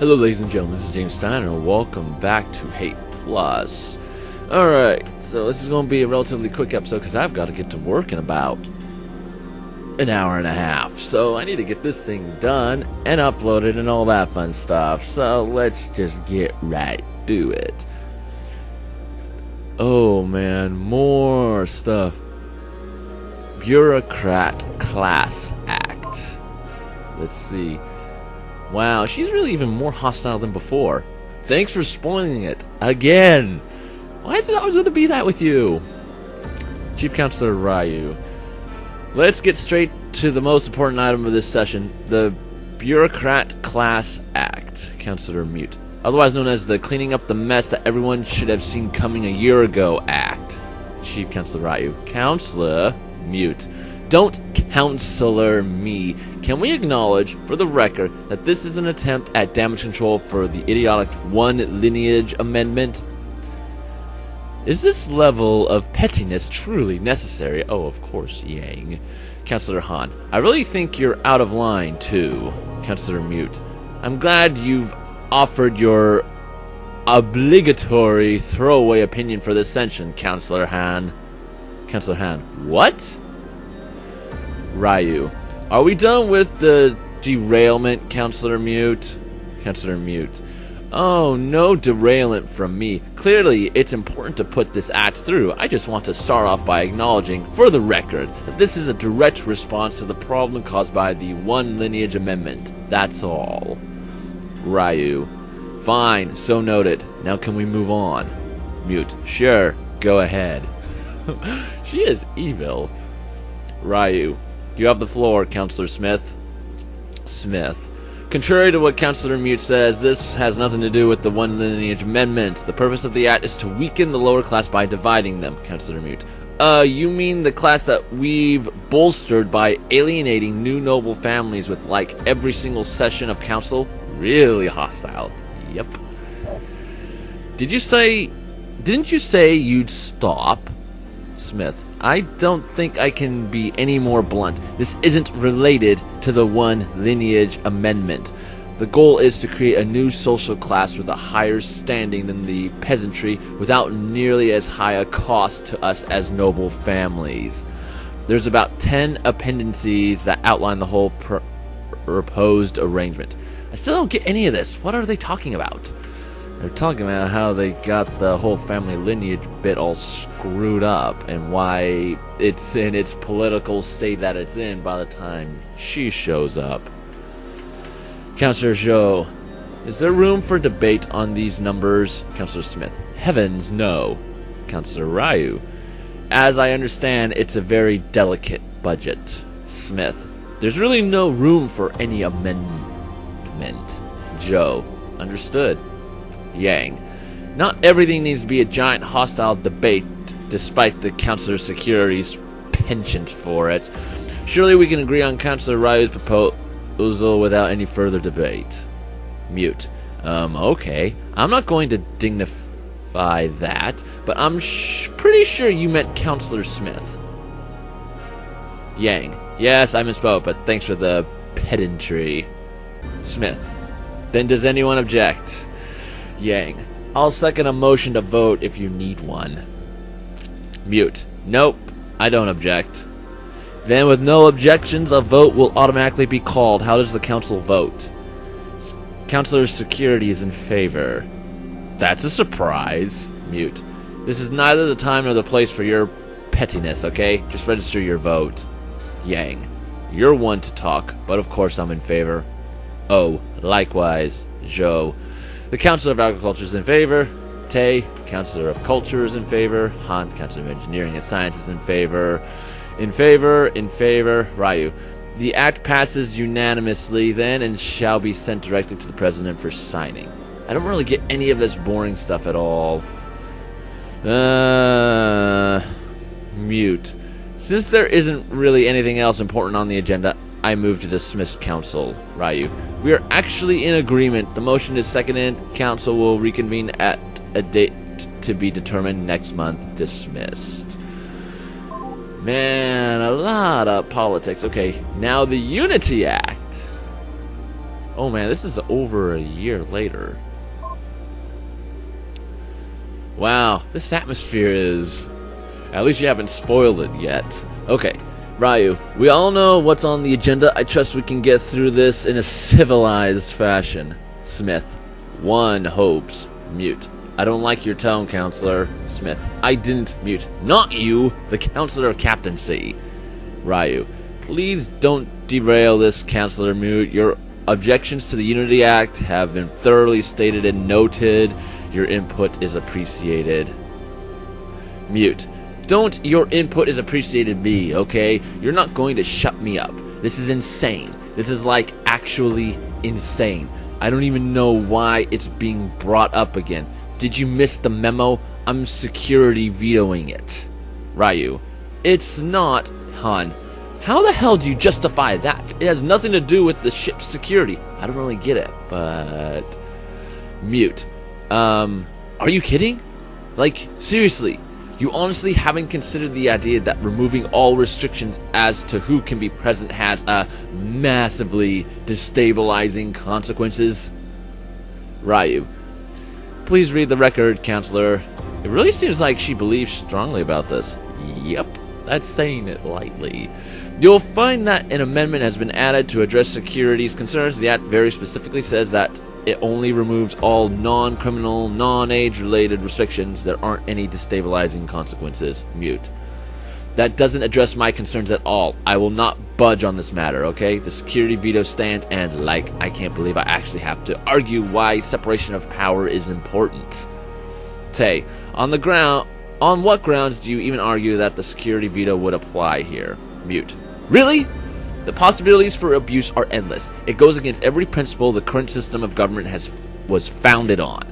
Hello ladies and gentlemen, this is James Steiner, and welcome back to Hate Plus. Alright, so this is going to be a relatively quick episode because I've got to get to work in about an hour and a half. So I need to get this thing done and uploaded and all that fun stuff. So let's just get right to it. Oh man, more stuff. Bureaucrat Class Act. Let's see. Wow, she's really even more hostile than before. Thanks for spoiling it. Again. Why is it always going to be that with you? Chief Counselor Ryu. Let's get straight to the most important item of this session. The Bureaucrat Class Act. Counselor Mute. Otherwise known as the Cleaning Up the Mess That Everyone Should Have Seen Coming a Year Ago Act. Chief Counselor Ryu. Counselor Mute. Don't counselor me. Can we acknowledge, for the record, that this is an attempt at damage control for the idiotic one lineage amendment? Is this level of pettiness truly necessary? Oh, of course, Yang. Counselor Han. I really think you're out of line, too. Counselor Mute. I'm glad you've offered your obligatory throwaway opinion for this session, Counselor Han. Counselor Han. What? Ryu. Are we done with the derailment, Counselor Mute? Counselor Mute. Oh, no derailment from me. Clearly, it's important to put this act through. I just want to start off by acknowledging, for the record, that this is a direct response to the problem caused by the One Lineage Amendment. That's all. Ryu. Fine, so noted. Now can we move on? Mute. Sure, go ahead. She is evil. Ryu. You have the floor, Counselor Smith. Smith. Contrary to what Counselor Mute says, this has nothing to do with the One Lineage Amendment. The purpose of the act is to weaken the lower class by dividing them, Counselor Mute. You mean the class that we've bolstered by alienating new noble families with, like, every single session of council? Really hostile. Yep. Didn't you say you'd stop? Smith. I don't think I can be any more blunt. This isn't related to the One Lineage Amendment. The goal is to create a new social class with a higher standing than the peasantry without nearly as high a cost to us as noble families. There's about 10 appendices that outline the whole proposed arrangement. I still don't get any of this. What are they talking about? They're talking about how they got the whole family lineage bit all screwed up and why it's in its political state that it's in by the time she shows up. Counselor Zhou. Is there room for debate on these numbers? Counselor Smith. Heavens, no. Counselor Ryu. As I understand, it's a very delicate budget. Smith. There's really no room for any amendment. Zhou. Understood. Yang. Not everything needs to be a giant hostile debate, despite the Counselor Security's penchant for it. Surely we can agree on Counselor Ryu's proposal without any further debate. Mute. Okay. I'm not going to dignify that, but I'm pretty sure you meant Counselor Smith. Yang. Yes, I misspoke, but thanks for the pedantry. Smith. Then does anyone object? Yang. I'll second a motion to vote if you need one. Mute. Nope, I don't object. Then with no objections, a vote will automatically be called. How does the council vote? Counselor Security is in favor. That's a surprise. Mute. This is neither the time nor the place for your pettiness, okay? Just register your vote. Yang. You're one to talk, but of course I'm in favor. Oh, likewise, Zhou. The Council of Agriculture is in favor. Tae, Councilor of Culture, is in favor. Han, Councilor of Engineering and Science, is in favor. In favor, Ryu. The act passes unanimously then and shall be sent directly to the President for signing. I don't really get any of this boring stuff at all. Mute. Since there isn't really anything else important on the agenda, I move to dismiss Council. Ryu. We are actually in agreement. The motion is seconded. Council will reconvene at a date to be determined next month. Dismissed. Man, a lot of politics. Okay, now the Unity Act. Oh man, this is over a year later. Wow, this atmosphere is... At least you haven't spoiled it yet. Okay, Ryu, we all know what's on the agenda. I trust we can get through this in a civilized fashion. Smith. One hopes. Mute. I don't like your tone, Counselor. Smith. I didn't. Mute. Not you, the Counselor of Captaincy. Ryu. Please don't derail this, Counselor Mute. Your objections to the Unity Act have been thoroughly stated and noted. Your input is appreciated. Mute. Don't your input is appreciated me, okay? You're not going to shut me up. This is insane. This is like actually insane. I don't even know why it's being brought up again. Did you miss the memo? I'm security vetoing it. Ryu. It's not, Han. How the hell do you justify that? It has nothing to do with the ship's security. I don't really get it, but... Mute. Are you kidding? Like, seriously, you honestly haven't considered the idea that removing all restrictions as to who can be present has massively destabilizing consequences? Ryu. Please read the record, Counselor. It really seems like she believes strongly about this. Yep, that's saying it lightly. You'll find that an amendment has been added to address security's concerns. The Act very specifically says that it only removes all non-criminal, non-age-related restrictions. There aren't any destabilizing consequences. Mute. That doesn't address my concerns at all. I will not budge on this matter, okay? The security veto stands, and, like, I can't believe I actually have to argue why separation of power is important. Tay, on what grounds do you even argue that the security veto would apply here? Mute. Really? The possibilities for abuse are endless. It goes against every principle the current system of government was founded on.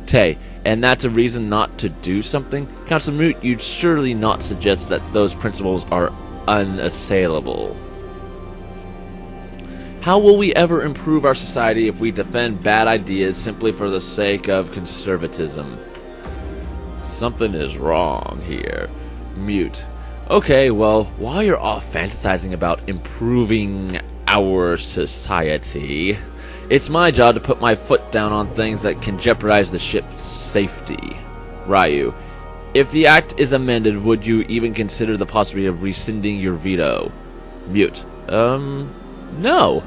Tay, and that's a reason not to do something? Councilor Mute, you'd surely not suggest that those principles are unassailable. How will we ever improve our society if we defend bad ideas simply for the sake of conservatism? Something is wrong here. Mute. Okay, well, while you're off fantasizing about improving our society, it's my job to put my foot down on things that can jeopardize the ship's safety. Ryu, if the act is amended, would you even consider the possibility of rescinding your veto? Mute. No.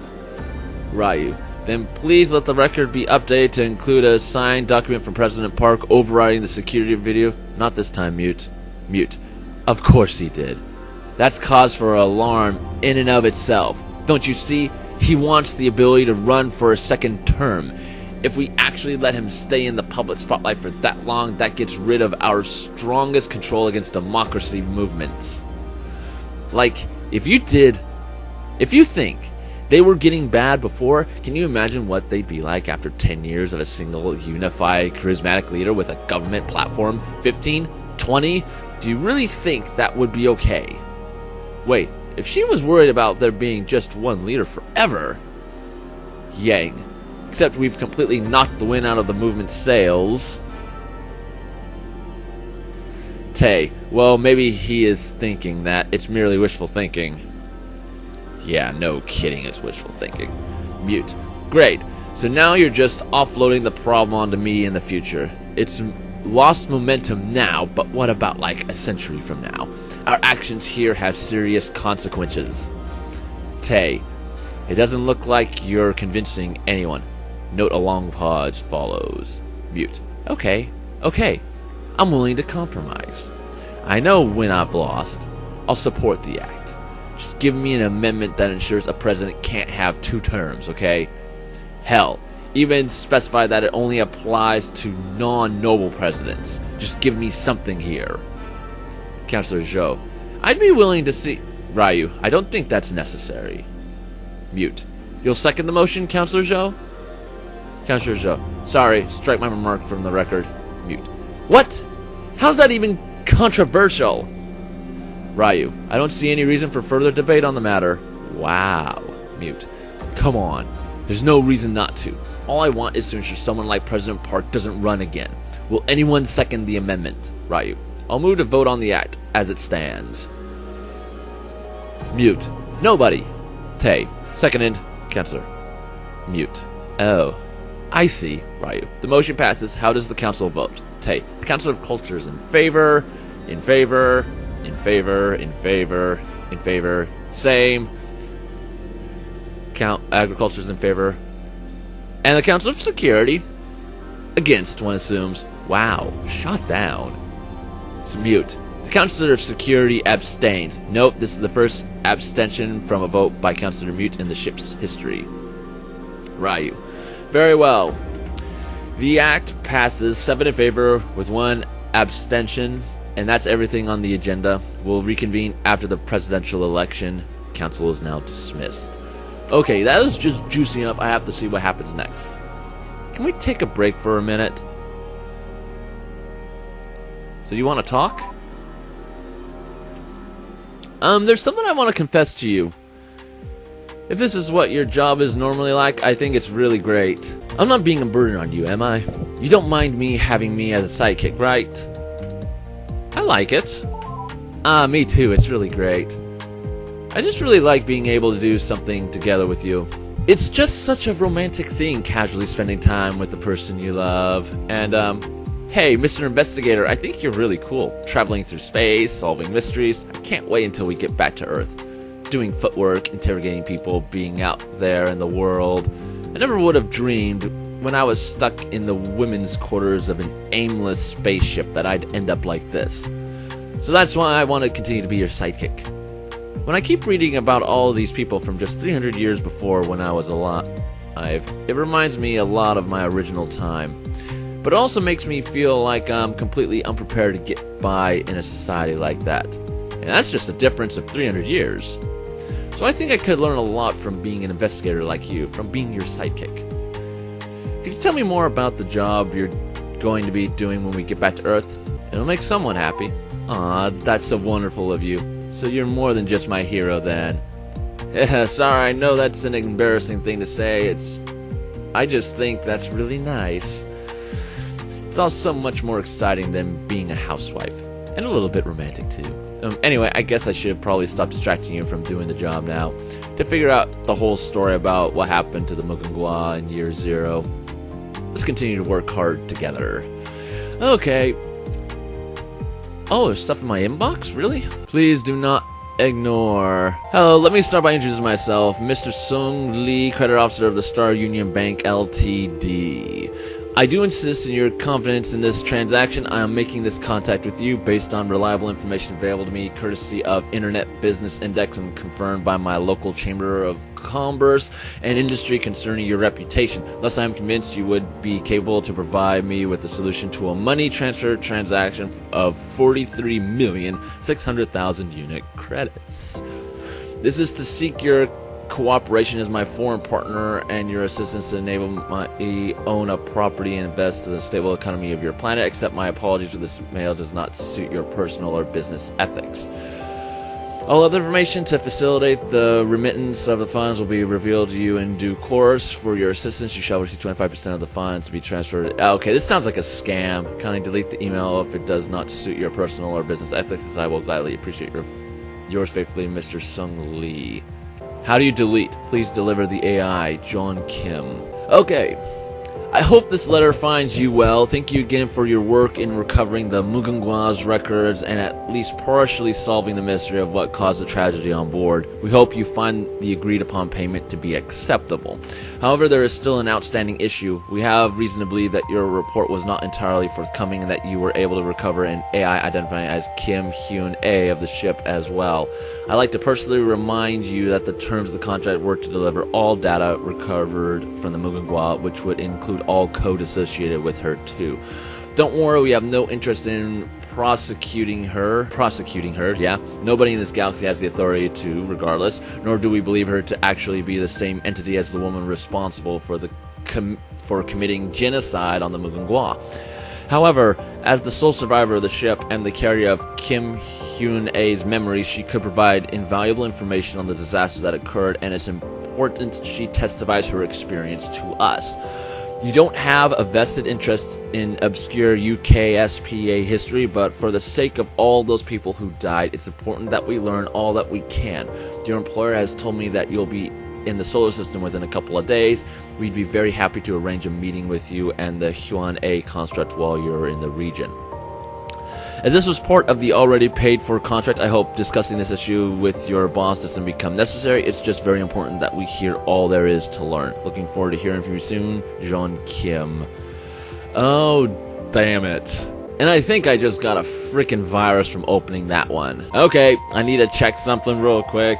Ryu, then please let the record be updated to include a signed document from President Park overriding the security video. Not this time, Mute. Mute. Of course he did. That's cause for alarm in and of itself. Don't you see? He wants the ability to run for a second term. If we actually let him stay in the public spotlight for that long, that gets rid of our strongest control against democracy movements. Like, if you think they were getting bad before, can you imagine what they'd be like after 10 years of a single, unified, charismatic leader with a government platform? 15? 20? Do you really think that would be okay? Wait, if she was worried about there being just one leader forever... Yang. Except we've completely knocked the wind out of the movement's sails. Tay. Well, maybe he is thinking that. It's merely wishful thinking. Yeah, no kidding, it's wishful thinking. Mute. Great. So now you're just offloading the problem onto me in the future. It's lost momentum now, but what about like a century from now? Our actions here have serious consequences. Tay. It doesn't look like you're convincing anyone. Note a long pause follows. Mute. Okay. I'm willing to compromise. I know when I've lost. I'll support the act. Just give me an amendment that ensures a president can't have 2 terms, okay? Hell, even specify that it only applies to non-noble presidents. Just give me something here. Counselor Zhou. I'd be willing to see... Ryu, I don't think that's necessary. Mute. You'll second the motion, Counselor Zhou? Counselor Zhou. Sorry, strike my remark from the record. Mute. What? How's that even controversial? Ryu. I don't see any reason for further debate on the matter. Wow. Mute. Come on. There's no reason not to. All I want is to ensure someone like President Park doesn't run again. Will anyone second the amendment? Ryu. I'll move to vote on the act as it stands. Mute. Nobody. Tay. Seconded. Counselor. Mute. Oh, I see, Ryu. The motion passes. How does the council vote? Tay. The Council of Culture is in favor, in favor, in favor, in favor, in favor. Same. Agriculture is in favor. And the Council of Security against, one assumes. Wow, shot down. It's mute. The Councilor of Security abstains. Note, this is the first abstention from a vote by Councilor Mute in the ship's history. Ryu. Very well. The act passes 7 in favor with 1 abstention, and that's everything on the agenda. We'll reconvene after the presidential election. Council is now dismissed. Okay, that was just juicy enough. I have to see what happens next. Can we take a break for a minute? So you want to talk? There's something I want to confess to you. If this is what your job is normally like, I think it's really great. I'm not being a burden on you, am I? You don't mind me having me as a sidekick, right? I like it. Me too, it's really great. I just really like being able to do something together with you. It's just such a romantic thing, casually spending time with the person you love. And, hey, Mr. Investigator, I think you're really cool. Traveling through space, solving mysteries. I can't wait until we get back to Earth. Doing footwork, interrogating people, being out there in the world. I never would have dreamed when I was stuck in the women's quarters of an aimless spaceship that I'd end up like this. So that's why I want to continue to be your sidekick. When I keep reading about all these people from just 300 years before when I was alive, it reminds me a lot of my original time. But it also makes me feel like I'm completely unprepared to get by in a society like that. And that's just a difference of 300 years. So I think I could learn a lot from being an investigator like you, from being your sidekick. Could you tell me more about the job you're going to be doing when we get back to Earth? It'll make someone happy. Aw, that's so wonderful of you. So you're more than just my hero then. Yeah, sorry, I know that's an embarrassing thing to say. I just think that's really nice. It's all so much more exciting than being a housewife. And a little bit romantic too. Anyway, I guess I should probably stop distracting you from doing the job now. To figure out the whole story about what happened to the Mugangwa in year 0. Let's continue to work hard together. Okay. Oh, there's stuff in my inbox? Really? Please do not ignore. Hello, let me start by introducing myself. Mr. Sung Lee, credit officer of the Star Union Bank Ltd. I do insist in your confidence in this transaction. I am making this contact with you based on reliable information available to me courtesy of Internet Business Index and confirmed by my local Chamber of Commerce and Industry concerning your reputation. Thus, I am convinced you would be capable to provide me with the solution to a money transfer transaction of 43,600,000 unit credits. This is to seek your cooperation as my foreign partner and your assistance to enable me own a property and invest in a stable economy of your planet. Accept my apologies for this mail does not suit your personal or business ethics. All other information to facilitate the remittance of the funds will be revealed to you in due course. For your assistance, you shall receive 25% of the funds to be transferred. Okay, this sounds like a scam. Kindly delete the email if it does not suit your personal or business ethics, as I will gladly appreciate yours faithfully, Mr. Sung Lee. How do you delete? Please deliver the AI, John Kim. Okay. I hope this letter finds you well. Thank you again for your work in recovering the Mugangwa's records and at least partially solving the mystery of what caused the tragedy on board. We hope you find the agreed upon payment to be acceptable. However, there is still an outstanding issue. We have reason to believe that your report was not entirely forthcoming and that you were able to recover an AI identifying as Kim Huan-ae of the ship as well. I'd like to personally remind you that the terms of the contract were to deliver all data recovered from the Mugangwa, which would include all code associated with her too. Don't worry, we have no interest in prosecuting her, yeah. Nobody in this galaxy has the authority to, regardless, nor do we believe her to actually be the same entity as the woman responsible for committing genocide on the Mugangwa. However, as the sole survivor of the ship and the carrier of Kim Huan-ae's memories, she could provide invaluable information on the disaster that occurred, and it's important she testifies her experience to us. You don't have a vested interest in obscure UKSPA history, but for the sake of all those people who died, it's important that we learn all that we can. Your employer has told me that you'll be in the solar system within a couple of days. We'd be very happy to arrange a meeting with you and the Huan-ae construct while you're in the region. As this was part of the already paid-for contract, I hope discussing this issue with your boss doesn't become necessary. It's just very important that we hear all there is to learn. Looking forward to hearing from you soon, Jean Kim. Oh, damn it. And I think I just got a freaking virus from opening that one. Okay, I need to check something real quick.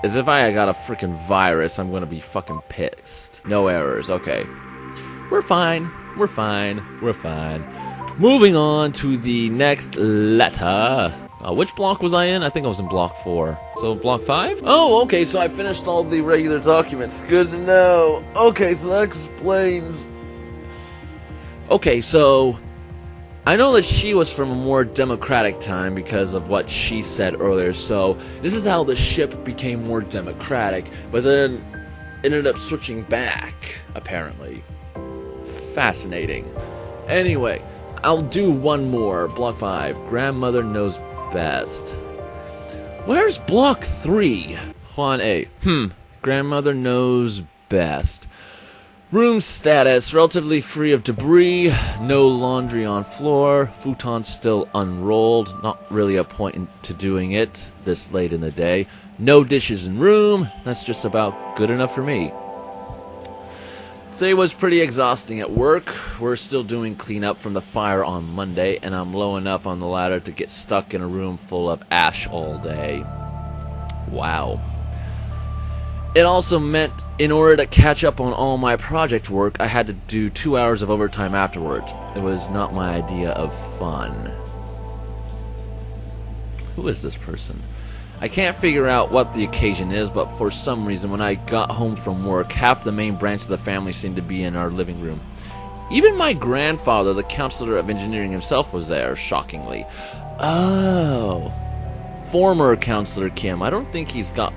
As if I got a freaking virus, I'm gonna be fucking pissed. No errors, okay. We're fine, we're fine, we're fine. Moving on to the next letter. Which block was I in? I think I was in block 4. So block 5? Oh, okay, so I finished all the regular documents. Good to know. Okay, so that explains. Okay, so I know that she was from a more democratic time because of what she said earlier, so this is how the ship became more democratic, but then ended up switching back, apparently. Fascinating. Anyway, I'll do one more. Block 5. Grandmother knows best. Where's block 3? Huan-ae. Grandmother knows best. Room status. Relatively free of debris. No laundry on floor. Futon still unrolled. Not really a point to doing it this late in the day. No dishes in room. That's just about good enough for me. Today was pretty exhausting at work. We're still doing cleanup from the fire on Monday, and I'm low enough on the ladder to get stuck in a room full of ash all day. Wow. It also meant in order to catch up on all my project work, I had to do 2 hours of overtime afterwards. It was not my idea of fun. Who is this person? I can't figure out what the occasion is, but for some reason when I got home from work, half the main branch of the family seemed to be in our living room. Even my grandfather, the counselor of engineering himself, was there, shockingly. Oh. Former counselor Kim. I don't think he got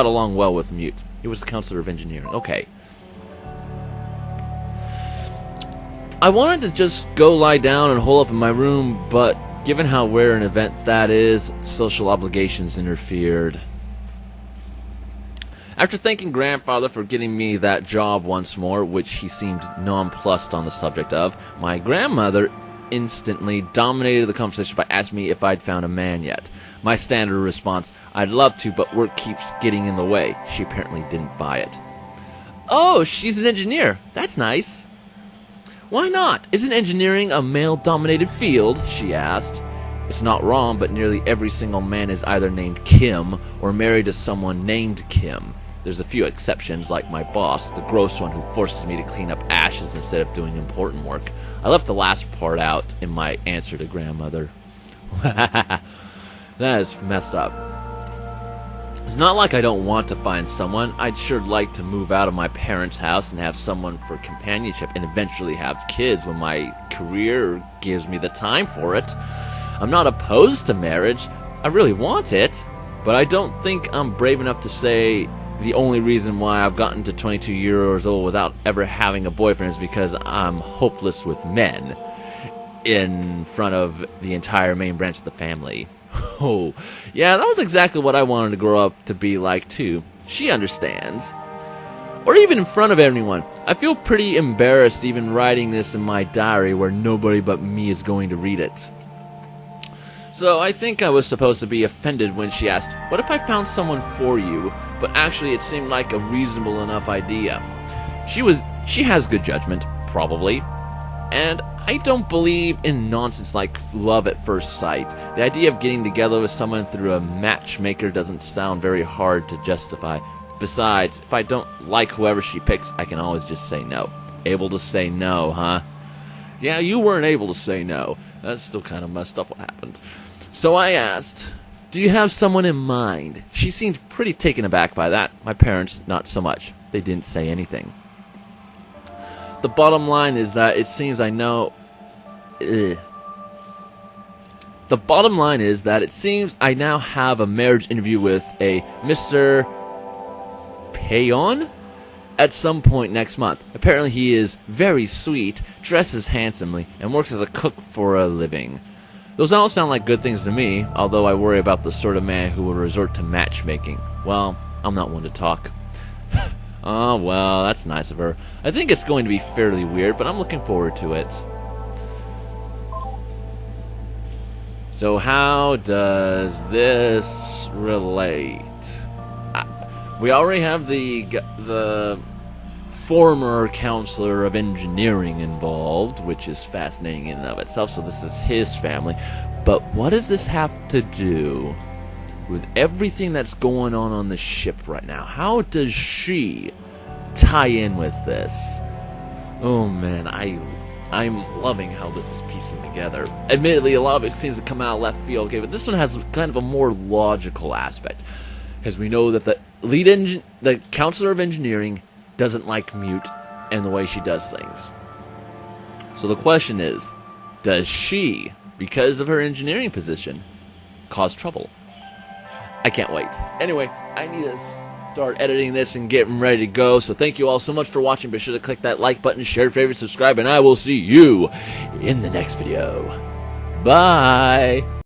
along well with Mute. He was the counselor of engineering. Okay. I wanted to just go lie down and hole up in my room, but given how rare an event that is, social obligations interfered. After thanking grandfather for getting me that job once more, which he seemed nonplussed on the subject of, my grandmother instantly dominated the conversation by asking me if I'd found a man yet. My standard response, I'd love to, but work keeps getting in the way. She apparently didn't buy it. Oh, she's an engineer. That's nice. Why not? Isn't engineering a male-dominated field? She asked. It's not wrong, but nearly every single man is either named Kim or married to someone named Kim. There's a few exceptions, like my boss, the gross one who forces me to clean up ashes instead of doing important work. I left the last part out in my answer to grandmother. That is messed up. It's not like I don't want to find someone. I'd sure like to move out of my parents' house and have someone for companionship and eventually have kids when my career gives me the time for it. I'm not opposed to marriage. I really want it. But I don't think I'm brave enough to say the only reason why I've gotten to 22 years old without ever having a boyfriend is because I'm hopeless with men in front of the entire main branch of the family. Oh, yeah, that was exactly what I wanted to grow up to be like, too. She understands. Or even in front of anyone. I feel pretty embarrassed even writing this in my diary where nobody but me is going to read it. So I think I was supposed to be offended when she asked, what if I found someone for you? But actually it seemed like a reasonable enough idea. She has good judgment, probably. And I don't believe in nonsense like love at first sight. The idea of getting together with someone through a matchmaker doesn't sound very hard to justify. Besides, if I don't like whoever she picks, I can always just say no. Able to say no, huh? Yeah, you weren't able to say no. That's still kind of messed up what happened. So I asked, do you have someone in mind? She seemed pretty taken aback by that. My parents, not so much. They didn't say anything. The bottom line is that it seems I know... The bottom line is that it seems I now have a marriage interview with a Mr. Payon at some point next month. Apparently he is very sweet, dresses handsomely, and works as a cook for a living. Those all sound like good things to me, although I worry about the sort of man who will resort to matchmaking. Well, I'm not one to talk. Oh, well, that's nice of her. I think it's going to be fairly weird, but I'm looking forward to it. So how does this relate? We already have the former counselor of engineering involved, which is fascinating in and of itself, so this is his family. But what does this have to do with everything that's going on the ship right now? How does she tie in with this? Oh man, I'm loving how this is piecing together. Admittedly, a lot of it seems to come out of left field, okay, but this one has kind of a more logical aspect, because we know that the counselor of engineering doesn't like Mute and the way she does things. So the question is, does she, because of her engineering position, cause trouble? I can't wait. Anyway, I need to start editing this and getting ready to go. So thank you all so much for watching. Be sure to click that like button, share, favorite, subscribe, and I will see you in the next video. Bye!